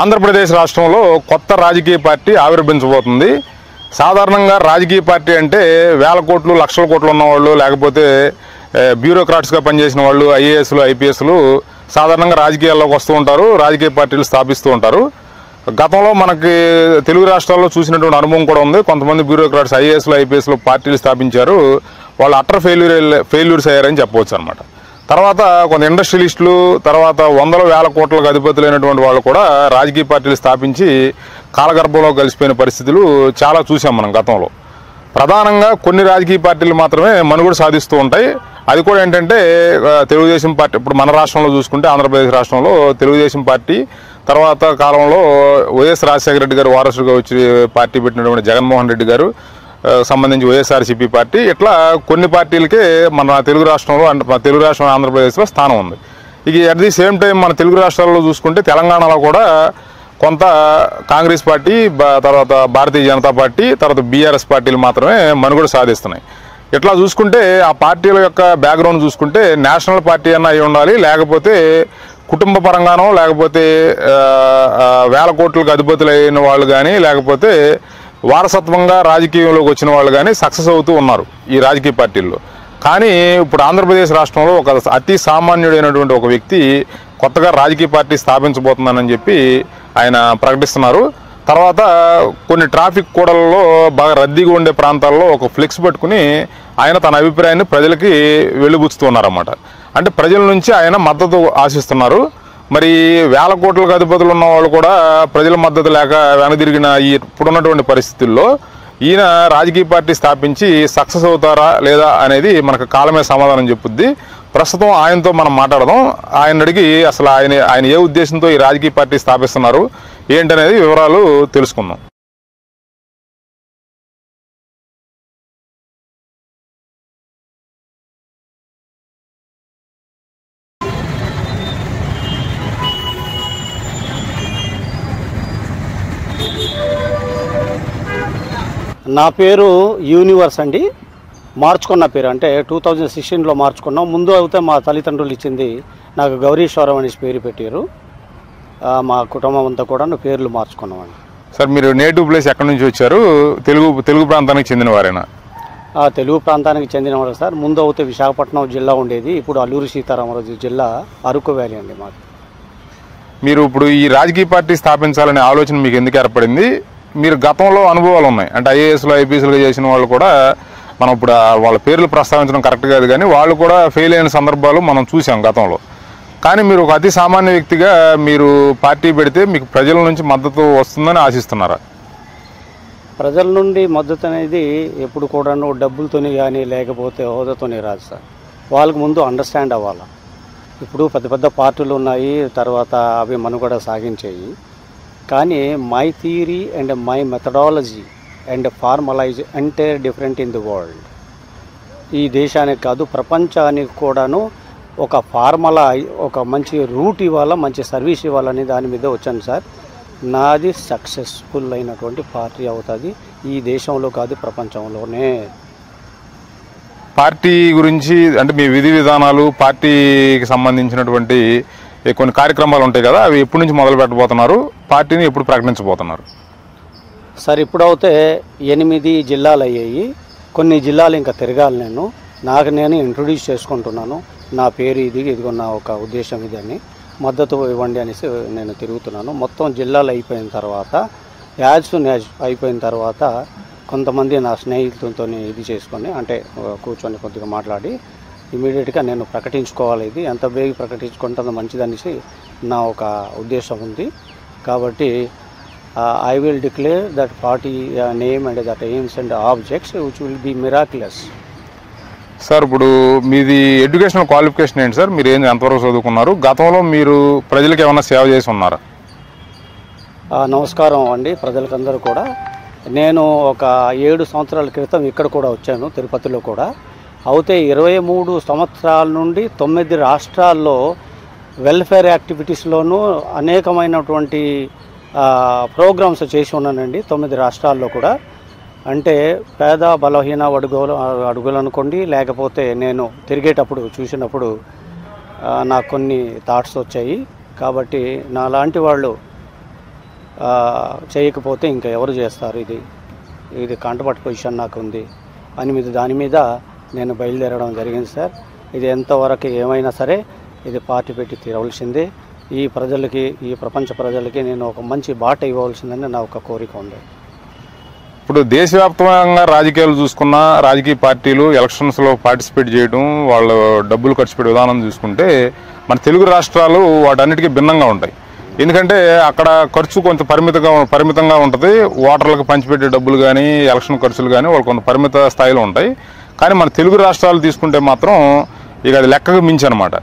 ఆంధ్రప్రదేశ్ రాష్ట్రంలో కొత్త రాజకీయ పార్టీ ఆవిర్భవించబోతుంది. సాధారణంగా రాజకీయ పార్టీ అంటే వేల కోట్లు లక్షల కోట్లు ఉన్నవాళ్ళు, లేకపోతే బ్యూరోక్రాట్స్గా పనిచేసిన వాళ్ళు, ఐఏఎస్లు ఐపీఎస్లు సాధారణంగా రాజకీయాల్లోకి వస్తూ ఉంటారు, రాజకీయ పార్టీలు స్థాపిస్తూ ఉంటారు. గతంలో మనకి తెలుగు రాష్ట్రాల్లో చూసినటువంటి అనుభవం కూడా ఉంది. కొంతమంది బ్యూరోక్రాట్స్ ఐఏఎస్లు ఐపీఎస్లు పార్టీలు స్థాపించారు, వాళ్ళు అట్టర్ ఫెయిల్యూర్స్ అయ్యారని చెప్పవచ్చు అనమాట. తర్వాత కొంత ఇండస్ట్రియలిస్టులు, తర్వాత వందల వేల కోట్లకు అధిపతులైనటువంటి వాళ్ళు కూడా రాజకీయ పార్టీలు స్థాపించి కాలగర్భంలో కలిసిపోయిన పరిస్థితులు చాలా చూసాం మనం గతంలో. ప్రధానంగా కొన్ని రాజకీయ పార్టీలు మాత్రమే మనుగడ సాధిస్తూ ఉంటాయి. అది కూడా ఏంటంటే తెలుగుదేశం పార్టీ. ఇప్పుడు మన రాష్ట్రంలో చూసుకుంటే ఆంధ్రప్రదేశ్ రాష్ట్రంలో తెలుగుదేశం పార్టీ, తర్వాత కాలంలో వైఎస్ రాజశేఖర రెడ్డి గారు వారసుడిగా వచ్చి పార్టీ పెట్టినటువంటి జగన్మోహన్ రెడ్డి గారు సంబంధించి వైఎస్ఆర్సీపీ పార్టీ, ఇట్లా కొన్ని పార్టీలకే మన తెలుగు రాష్ట్రంలో మన తెలుగు రాష్ట్రం ఆంధ్రప్రదేశ్లో స్థానం ఉంది. ఇక అట్ ది సేమ్ టైం మన తెలుగు రాష్ట్రాల్లో చూసుకుంటే తెలంగాణలో కూడా కొంత కాంగ్రెస్ పార్టీ, తర్వాత భారతీయ జనతా పార్టీ, తర్వాత బీఆర్ఎస్ పార్టీలు మాత్రమే మనుగడ సాధిస్తున్నాయి. ఇట్లా చూసుకుంటే ఆ పార్టీల యొక్క బ్యాక్గ్రౌండ్ చూసుకుంటే నేషనల్ పార్టీ అన్న అయి ఉండాలి, లేకపోతే కుటుంబ పరంగానో, లేకపోతే వేల కోట్లకు అధిపతులైన వాళ్ళు కానీ, లేకపోతే వారసత్వంగా రాజకీయంలోకి వచ్చిన వాళ్ళు కానీ సక్సెస్ అవుతూ ఉన్నారు ఈ రాజకీయ పార్టీల్లో. కానీ ఇప్పుడు ఆంధ్రప్రదేశ్ రాష్ట్రంలో ఒక అతి సామాన్యుడైనటువంటి ఒక వ్యక్తి కొత్తగా రాజకీయ పార్టీ స్థాపించబోతున్నానని చెప్పి ఆయన ప్రకటిస్తున్నారు. తర్వాత కొన్ని ట్రాఫిక్ కూడలలో బాగా రద్దీగా ఉండే ప్రాంతాల్లో ఒక ఫ్లెక్స్ పెట్టుకుని ఆయన తన అభిప్రాయాన్ని ప్రజలకి వెళ్ళిబుచ్చుతూ ఉన్నారన్నమాట. అంటే ప్రజల నుంచి ఆయన మద్దతు ఆశిస్తున్నారు. మరి వేల కోట్లకు అధిపతులు ఉన్న వాళ్ళు కూడా ప్రజల మద్దతు లేక వెనదిరిగిన ఇప్పుడున్నటువంటి పరిస్థితుల్లో ఈయన రాజకీయ పార్టీ స్థాపించి సక్సెస్ అవుతారా లేదా అనేది మనకు కాలమే సమాధానం చెప్పుద్ది. ప్రస్తుతం ఆయనతో మనం మాట్లాడదాం. ఆయన అడిగి అసలు ఆయన ఏ ఉద్దేశంతో ఈ రాజకీయ పార్టీ స్థాపిస్తున్నారు ఏంటనేది వివరాలు తెలుసుకుందాం. నా పేరు యూనివర్స్ అండి. మార్చుకున్న పేరు అంటే 2016లో మార్చుకున్నాం. ముందు అయితే మా తల్లిదండ్రులు ఇచ్చింది నాకు గౌరీశ్వరం అనేసి పేరు పెట్టారు. మా కుటుంబం అంతా కూడా పేర్లు మార్చుకున్నామండి. సార్, మీరు నేటివ్ ప్లేస్ ఎక్కడి నుంచి వచ్చారు? తెలుగు ప్రాంతానికి చెందినవారేనా? తెలుగు ప్రాంతానికి చెందినవారు సార్. ముందు అయితే విశాఖపట్నం జిల్లా ఉండేది, ఇప్పుడు అల్లూరి సీతారామరాజు జిల్లా, అరకు వ్యాలీ అండి మాది. మీరు ఇప్పుడు ఈ రాజకీయ పార్టీ స్థాపించాలనే ఆలోచన మీకు ఎందుకు ఏర్పడింది? మీరు గతంలో అనుభవాలు ఉన్నాయి అంటే ఐఏఎస్లు ఐపీఎస్లుగా చేసిన వాళ్ళు కూడా, మనం ఇప్పుడు వాళ్ళ పేర్లు ప్రస్తావించడం కరెక్ట్ కాదు కానీ వాళ్ళు కూడా ఫెయిల్ అయిన సందర్భాలు మనం చూసాం గతంలో. కానీ మీరు ఒక అతి సామాన్య వ్యక్తిగా మీరు పార్టీ పెడితే మీకు ప్రజల నుంచి మద్దతు వస్తుందని ఆశిస్తున్నారా? ప్రజల నుండి మద్దతు అనేది ఎప్పుడు కూడా డబ్బులతోని కానీ లేకపోతే హోదాతోనే రాదు సార్. వాళ్ళకు ముందు అండర్స్టాండ్ అవ్వాలి. ఇప్పుడు పెద్ద పెద్ద పార్టీలు ఉన్నాయి, తర్వాత అవి మనుగడ సాగించాయి. కానీ my theory and my methodology and formula is entire different in the world. ఈ దేశానికి కాదు ప్రపంచానికి కూడాను ఒక ఫార్ములా, ఒక మంచి రూట్ ఇవ్వాలా, మంచి సర్వీస్ ఇవ్వాలని దాని మీద వచ్చాను సార్. నాది సక్సెస్ఫుల్ అయినటువంటి పార్టీ అవుతుంది ఈ దేశంలో కాదు ప్రపంచంలోనే. పార్టీ గురించి అంటే మీ విధి విధానాలు, పార్టీకి సంబంధించినటువంటి కొన్ని కార్యక్రమాలు ఉంటాయి కదా, అవి ఎప్పటి నుంచి మొదలు పెట్టబోతున్నారు? పార్టీని ఎప్పుడు ప్రకటించబోతున్నారు? సార్, ఇప్పుడైతే 8 జిల్లాలు అయ్యాయి. కొన్ని జిల్లాలు ఇంకా తిరగాలి. నాకు నేను ఇంట్రొడ్యూస్ చేసుకుంటున్నాను. నా పేరు ఇదిగో నా ఒక ఉద్దేశం ఇది అని, మద్దతు ఇవ్వండి అనేసి నేను తిరుగుతున్నాను. మొత్తం జిల్లాలు అయిపోయిన తర్వాత, యాజ్ అయిపోయిన తర్వాత కొంతమంది నా స్నేహితులతో ఇది చేసుకొని అంటే కూర్చొని కొద్దిగా మాట్లాడి ఇమీడియట్గా నేను ప్రకటించుకోవాలి. ఇది ఎంత బేగ ప్రకటించుకుంటే అంత మంచిదనేసి నా ఒక ఉద్దేశం ఉంది. కాబట్టి I will declare that party name and that aims and objects which will be miraculous. Sir, ఇప్పుడు మీది ఎడ్యుకేషనల్ క్వాలిఫికేషన్ ఏంటి సార్? మీరు ఎంతవరకు చదువుకున్నారు? గతంలో మీరు ప్రజలకు ఏమైనా సేవ చేసి ఉన్నారా? నమస్కారం అండి ప్రజలకందరూ కూడా. నేను ఒక 7 సంవత్సరాల క్రితం ఇక్కడ కూడా వచ్చాను, తిరుపతిలో కూడా. అయితే 23 సంవత్సరాల నుండి 9 రాష్ట్రాల్లో వెల్ఫేర్ యాక్టివిటీస్లోనూ అనేకమైనటువంటి ప్రోగ్రామ్స్ చేసి ఉన్నానండి 9 రాష్ట్రాల్లో కూడా. అంటే పేద బలహీన అడుగులు అనుకోండి, లేకపోతే నేను తిరిగేటప్పుడు చూసినప్పుడు నాకు కొన్ని థాట్స్ వచ్చాయి. కాబట్టి నాలాంటి వాళ్ళు చేయకపోతే ఇంకా ఎవరు చేస్తారు, ఇది కాంట్రవర్ట్ పొజిషన్ నాకు ఉంది అని దాని మీద నేను బయలుదేరడం జరిగింది సార్. ఇది ఎంతవరకు ఏమైనా సరే ఇది పార్టీ పెట్టి తీరవలసిందే. ఈ ప్రజలకి, ఈ ప్రపంచ ప్రజలకి నేను ఒక మంచి బాట ఇవ్వవలసిందని నా ఒక కోరిక ఉంది. ఇప్పుడు దేశవ్యాప్తంగా రాజకీయాలు చూసుకున్న రాజకీయ పార్టీలు ఎలక్షన్స్లో పార్టిసిపేట్ చేయడం, వాళ్ళు డబ్బులు ఖర్చు పెట్టే విధానం చూసుకుంటే మన తెలుగు రాష్ట్రాలు వాటన్నిటికీ భిన్నంగా ఉంటాయి. ఎందుకంటే అక్కడ ఖర్చు కొంత పరిమితంగా ఉంటుంది. ఓటర్లకు పంచిపెట్టే డబ్బులు కానీ ఎలక్షన్ ఖర్చులు కానీ వాళ్ళు కొంత పరిమిత స్థాయిలో ఉంటాయి. కానీ మన తెలుగు రాష్ట్రాలు తీసుకుంటే మాత్రం ఇక అది లెక్కకు మించి అనమాట.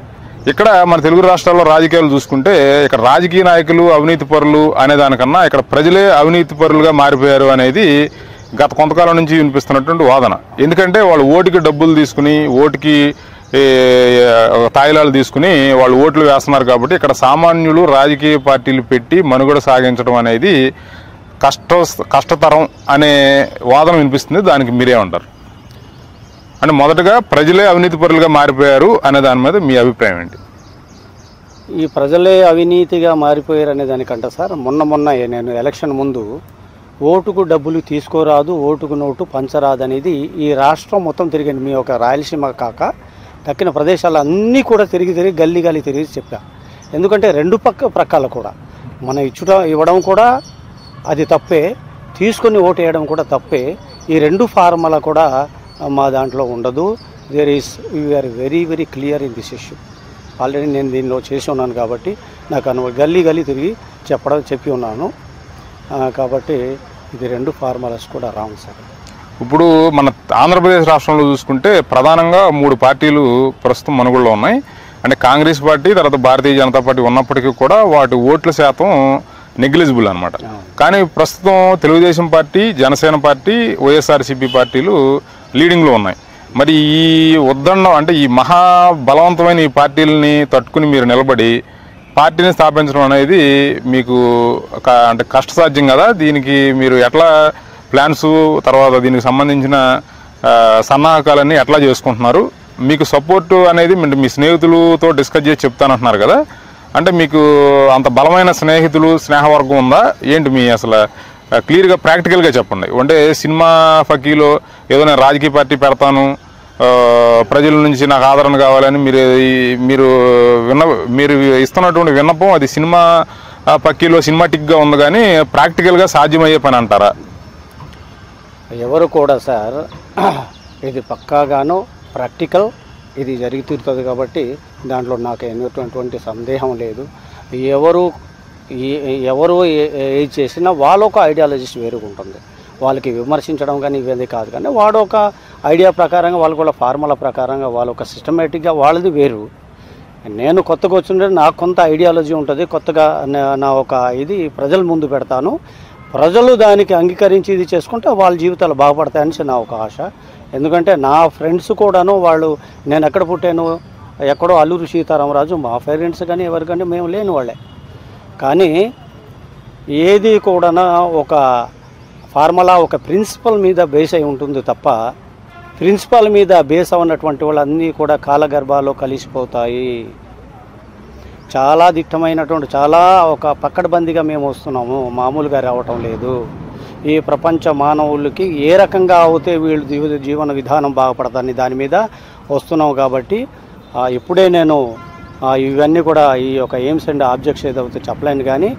ఇక్కడ మన తెలుగు రాష్ట్రాల్లో రాజకీయాలు చూసుకుంటే ఇక్కడ రాజకీయ నాయకులు అవినీతి పరులు అనే దానికన్నా ఇక్కడ ప్రజలే అవినీతి పరులుగా మారిపోయారు అనేది గత కొంతకాలం నుంచి వినిపిస్తున్నటువంటి వాదన. ఎందుకంటే వాళ్ళు ఓటుకి డబ్బులు తీసుకుని, ఓటుకి తాయిలాలు తీసుకుని వాళ్ళు ఓట్లు వేస్తున్నారు. కాబట్టి ఇక్కడ సామాన్యులు రాజకీయ పార్టీలు పెట్టి మనుగడ సాగించడం అనేది కష్టతరం అనే వాదన వినిపిస్తుంది. దానికి మీరేమంటారు? అంటే మొదటగా ప్రజలే అవినీతి పరులుగా మారిపోయారు అనే దాని మీద మీ అభిప్రాయం ఏంటి? ఈ ప్రజలే అవినీతిగా మారిపోయారు అనే దానికంటే సార్, మొన్న నేను ఎలక్షన్ ముందు ఓటుకు డబ్బులు తీసుకోరాదు, ఓటుకు నోటు పంచరాదు అనేది ఈ రాష్ట్రం మొత్తం తిరిగింది. మీ ఒక రాయలసీమ కాక తక్కిన ప్రదేశాలు అన్నీ కూడా తిరిగి గల్లీ తిరిగి చెప్పా. ఎందుకంటే రెండు ప్రక్కల కూడా మనం ఇవ్వడం కూడా అది తప్పే, తీసుకొని ఓటు వేయడం కూడా తప్పే. ఈ రెండు ఫార్ములా కూడా మా దాంట్లో ఉండదు. We are very clear in this issue. Already నేను దీనిలో చేసి ఉన్నాను కాబట్టి నాకు గల్లీ తిరిగి చెప్పి ఉన్నాను. కాబట్టి ఇది రెండు ఫార్ములాస్ కూడా రాంగ్ సార్. ఇప్పుడు మన ఆంధ్రప్రదేశ్ రాష్ట్రంలో చూసుకుంటే ప్రధానంగా 3 పార్టీలు ప్రస్తుతం మనుగడలో ఉన్నాయి. అంటే కాంగ్రెస్ పార్టీ, తర్వాత భారతీయ జనతా పార్టీ ఉన్నప్పటికీ కూడా వాటి ఓట్ల శాతం నెగ్లిజిబుల్ అనమాట. కానీ ప్రస్తుతం తెలుగుదేశం పార్టీ, జనసేన పార్టీ, వైఎస్ఆర్సీపీ పార్టీలు లీడింగ్లో ఉన్నాయి. మరి ఈ ఉద్దండం అంటే ఈ మహా బలవంతమైన ఈ పార్టీలని తట్టుకుని మీరు నిలబడి పార్టీని స్థాపించడం అనేది మీకు అంటే కష్టసాధ్యం కదా. దీనికి మీరు ఎట్లా ప్లాన్స్, తర్వాత దీనికి సంబంధించిన సన్నాహకాలన్నీ ఎట్లా చేసుకుంటున్నారు? మీకు సపోర్టు అనేది మీ స్నేహితులతో డిస్కస్ చేసి చెప్తానంటున్నారు కదా. అంటే మీకు అంత బలమైన స్నేహవర్గం ఉందా ఏంటి? మీ అసలు క్లియర్గా ప్రాక్టికల్గా చెప్పండి. అంటే సినిమా ఫకీలో ఏదో నేను రాజకీయ పార్టీ పెడతాను, ప్రజల నుంచి నాకు ఆదరణ కావాలని మీరు ఇస్తున్నటువంటి విన్నపం అది సినిమా ఫకీలో సినిమాటిక్గా ఉంది, కానీ ప్రాక్టికల్గా సాధ్యమయ్యే పని అంటారా? ఎవరు కూడా సార్ ఇది పక్కాగాను ప్రాక్టికల్, ఇది జరుగుతుంది కాబట్టి దాంట్లో నాకు ఎటువంటి సందేహం లేదు. ఎవరు ఏది చేసినా వాళ్ళ ఒక ఐడియాలజిస్ట్ వేరుగా ఉంటుంది. వాళ్ళకి విమర్శించడం కానీ ఇవన్నీ కాదు, కానీ వాడు ఒక ఐడియా ప్రకారంగా, వాళ్ళ కూడా ఫార్ములా ప్రకారంగా వాళ్ళ ఒక సిస్టమేటిక్గా వాళ్ళది వేరు. నేను కొత్తగా వచ్చిండే నాకు కొంత ఐడియాలజీ ఉంటుంది. కొత్తగా నా ఒక ఇది ప్రజల ముందు పెడతాను. ప్రజలు దానికి అంగీకరించి ఇది చేసుకుంటే వాళ్ళ జీవితాలు బాగుపడతాయని నా ఒక ఆశ. ఎందుకంటే నా ఫ్రెండ్స్ కూడాను వాళ్ళు, నేను ఎక్కడ పుట్టాను, ఎక్కడో అల్లూరు సీతారామరాజు, మా పేరెంట్స్ కానీ ఎవరికంటే మేము లేని వాళ్ళే. కానీ ఏది కూడా ఒక ఫార్ములా, ఒక ప్రిన్సిపల్ మీద బేస్ అయి ఉంటుంది తప్ప, ప్రిన్సిపల్ మీద బేస్ ఉన్నటువంటి వాళ్ళన్నీ కూడా కాలగర్భాల్లో కలిసిపోతాయి. చాలా దిట్టమైనటువంటి, చాలా ఒక పక్కడబందిగా మేము వస్తున్నాము, మామూలుగా రావటం లేదు. ఈ ప్రపంచ మానవులకి ఏ రకంగా అవుతే వీళ్ళు జీవన విధానం బాగుపడతారని దాని మీద వస్తున్నాం. కాబట్టి ఇప్పుడే నేను ఇవన్నీ కూడా ఈ యొక్క ఎయిమ్స్ అండ్ ఆబ్జెక్ట్స్ ఏదైతే చెప్పలేను, కానీ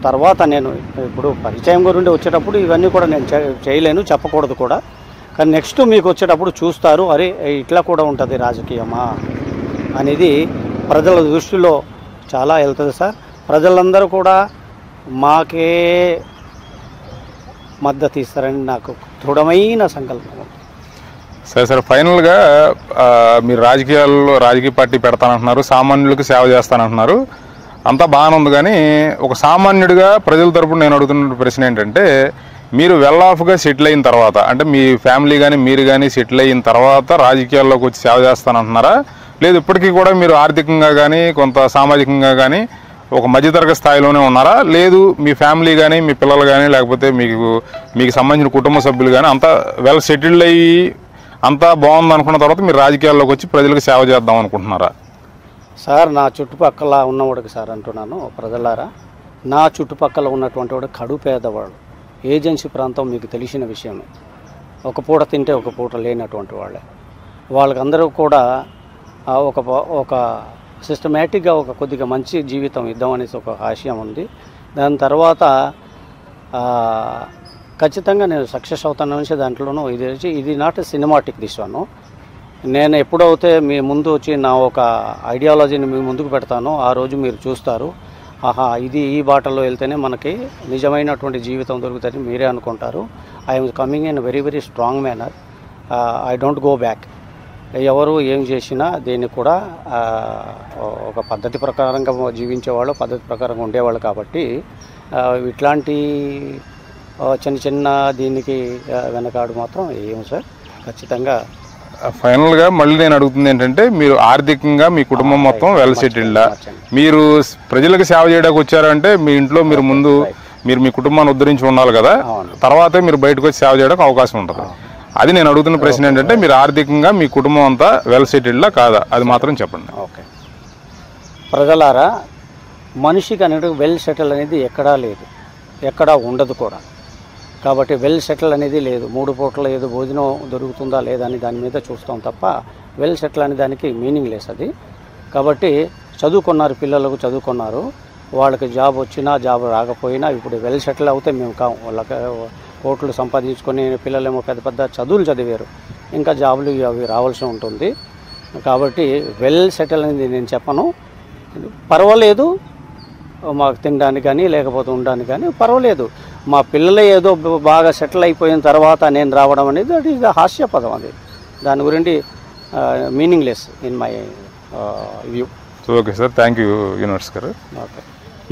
తర్వాత నేను ఇప్పుడు పరిచయం గురించి వచ్చేటప్పుడు ఇవన్నీ కూడా నేను చేయలేను, చెప్పకూడదు కూడా. కానీ నెక్స్ట్ మీకు వచ్చేటప్పుడు చూస్తారు, అరే ఇట్లా కూడా ఉంటుంది రాజకీయమా అనేది ప్రజల దృష్టిలో చాలా వెళ్తుంది సార్. ప్రజలందరూ కూడా మాకే మద్దతు ఇస్తారని నాకు దృఢమైన సంకల్పం. సరే, ఫైనల్గా మీరు రాజకీయ పార్టీ పెడతానంటున్నారు, సామాన్యులకు సేవ చేస్తానంటున్నారు, అంతా బాగానే ఉంది. కానీ ఒక సామాన్యుడిగా ప్రజల తరపున నేను అడుగుతున్న ప్రశ్న ఏంటంటే, మీరు వెల్ ఆఫ్గా సెటిల్ అయిన తర్వాత, అంటే మీ ఫ్యామిలీ కానీ మీరు కానీ సెటిల్ అయిన తర్వాత రాజకీయాల్లోకి వచ్చి సేవ చేస్తానంటున్నారా? లేదు ఇప్పటికీ కూడా మీరు ఆర్థికంగా కానీ కొంత సామాజికంగా కానీ ఒక మధ్యతరగతి స్థాయిలోనే ఉన్నారా? లేదు మీ ఫ్యామిలీ కానీ మీ పిల్లలు కానీ లేకపోతే మీకు సంబంధించిన కుటుంబ సభ్యులు కానీ అంతా వెల్ సెటిల్డ్ అయ్యి అంతా బాగుంది అనుకున్న తర్వాత మీరు రాజకీయాల్లోకి వచ్చి ప్రజలకు సేవ చేద్దాం అనుకుంటున్నారా? సార్ నా చుట్టుపక్కల ఉన్నవాడికి సార్ అంటున్నాను, ప్రజలారా నా చుట్టుపక్కల ఉన్నటువంటి వాడు కడు పేదవాడు, ఏజెన్సీ ప్రాంతం మీకు తెలిసిన విషయమే. ఒక పూట తింటే ఒక పూట లేనటువంటి వాళ్ళే. వాళ్ళకందరూ కూడా ఒక సిస్టమేటిక్గా ఒక కొద్దిగా మంచి జీవితం ఇద్దామనేసి ఒక ఆశయం ఉంది. దాని తర్వాత ఖచ్చితంగా నేను సక్సెస్ అవుతాను అనేసి దాంట్లోనూ ఇది నాట్ సినిమాటిక్ దిస్ వన్. నేను ఎప్పుడైతే మీ ముందు వచ్చి నా ఒక ఐడియాలజీని మీ ముందుకు పెడతానో ఆ రోజు మీరు చూస్తారు, ఆహా ఇది ఈ బాటలో వెళ్తేనే మనకి నిజమైనటువంటి జీవితం దొరుకుతుందని మీరే అనుకుంటారు. I'm coming in very very strong manner. I don't go back. ఎవరు ఏం చేసినా దీన్ని కూడా ఒక పద్ధతి ప్రకారంగా జీవించేవాళ్ళు, పద్ధతి ప్రకారంగా ఉండేవాళ్ళు. కాబట్టి ఇట్లాంటి చిన్న చిన్న దీనికి వెనకాడు మాత్రం ఏం సార్. ఖచ్చితంగా ఫైనల్గా మళ్ళీ నేను అడుగుతుంది ఏంటంటే, మీరు ఆర్థికంగా మీ కుటుంబం మొత్తం వెల్ సెటిల్డా? మీరు ప్రజలకు సేవ చేయడానికి వచ్చారంటే మీ ఇంట్లో మీరు ముందు మీ కుటుంబాన్ని ఉద్ధరించి ఉండాలి కదా, తర్వాతే మీరు బయటకు వచ్చి సేవ చేయడానికి అవకాశం ఉంటుంది. అది నేను అడుగుతున్న ప్రశ్న ఏంటంటే, మీరు ఆర్థికంగా మీ కుటుంబం అంతా వెల్ సెటిల్డా కాదా, అది మాత్రం చెప్పండి. ఓకే ప్రజలారా, మనిషికి అనేది వెల్ సెటిల్ అనేది ఎక్కడా లేదు, ఎక్కడా ఉండదు కూడా. కాబట్టి వెల్ సెటిల్ అనేది లేదు. 3 పూటల ఏదో భోజనం దొరుకుతుందా లేదా అని దాని మీద చూస్తాం తప్ప వెల్ సెటిల్ అనే దానికి మీనింగ్ లెస్ అది. కాబట్టి చదువుకున్నారు, పిల్లలకు చదువుకున్నారు, వాళ్ళకి జాబ్ వచ్చినా జాబ్ రాకపోయినా ఇప్పుడు వెల్ సెటిల్ అవుతే మేము వాళ్ళకి కోట్లు సంపాదించుకొని పిల్లలేమో పెద్ద పెద్ద చదువులు చదివారు, ఇంకా జాబులు అవి రావాల్సి ఉంటుంది. కాబట్టి వెల్ సెటిల్ అనేది నేను చెప్పను. పర్వాలేదు మాకు తినడానికి కానీ లేకపోతే ఉండడానికి కానీ పర్వాలేదు. మా పిల్లలే ఏదో బాగా సెటిల్ అయిపోయిన తర్వాత నేను రావడం అనేది అది హాస్యపదం. అది దాని గురించి meaningless in my view. Okay sir, thank you universe గారు. ఓకే,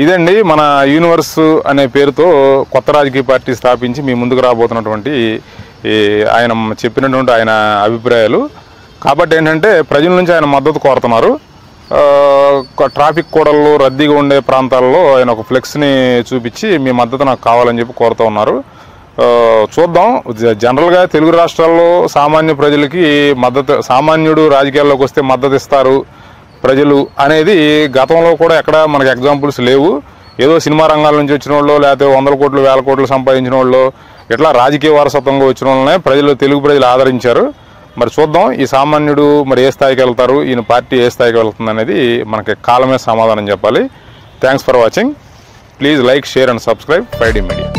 ఇదండి మన యూనివర్స్ అనే పేరుతో కొత్త రాజకీయ పార్టీ స్థాపించి మీ ముందుకు రాబోతున్నటువంటి ఆయన చెప్పినటువంటి ఆయన అభిప్రాయాలు. కాబట్టి ఏంటంటే ప్రజల నుంచి ఆయన మద్దతు కోరుతున్నారు. ట్రాఫిక్ కూడల్లో రద్దీగా ఉండే ప్రాంతాల్లో ఆయన ఒక ఫ్లెక్స్ని చూపించి మీ మద్దతు నాకు కావాలని చెప్పి కోరుతూ ఉన్నారు. చూద్దాం. జనరల్గా తెలుగు రాష్ట్రాల్లో సామాన్య ప్రజలకి మద్దతు, సామాన్యుడు రాజకీయాల్లోకి వస్తే మద్దతు ఇస్తారు ప్రజలు అనేది గతంలో కూడా ఎక్కడ మనకు ఎగ్జాంపుల్స్ లేవు. ఏదో సినిమా రంగాల నుంచి వచ్చిన వాళ్ళు, లేకపోతే 100 కోట్లు 1000 కోట్లు సంపాదించిన వాళ్ళు, ఇట్లా రాజకీయ వారసత్వంగా వచ్చిన వాళ్ళనే తెలుగు ప్రజలు ఆదరించారు. మరి చూద్దాం ఈ సామాన్యుడు మరి ఏ స్థాయికి వెళ్తారు, ఈయన పార్టీ ఏ స్థాయికి వెళ్తుంది అనేది మనకి కాలమే సమాధానం చెప్పాలి. Thanks for watching. Please like, share and subscribe 5D media.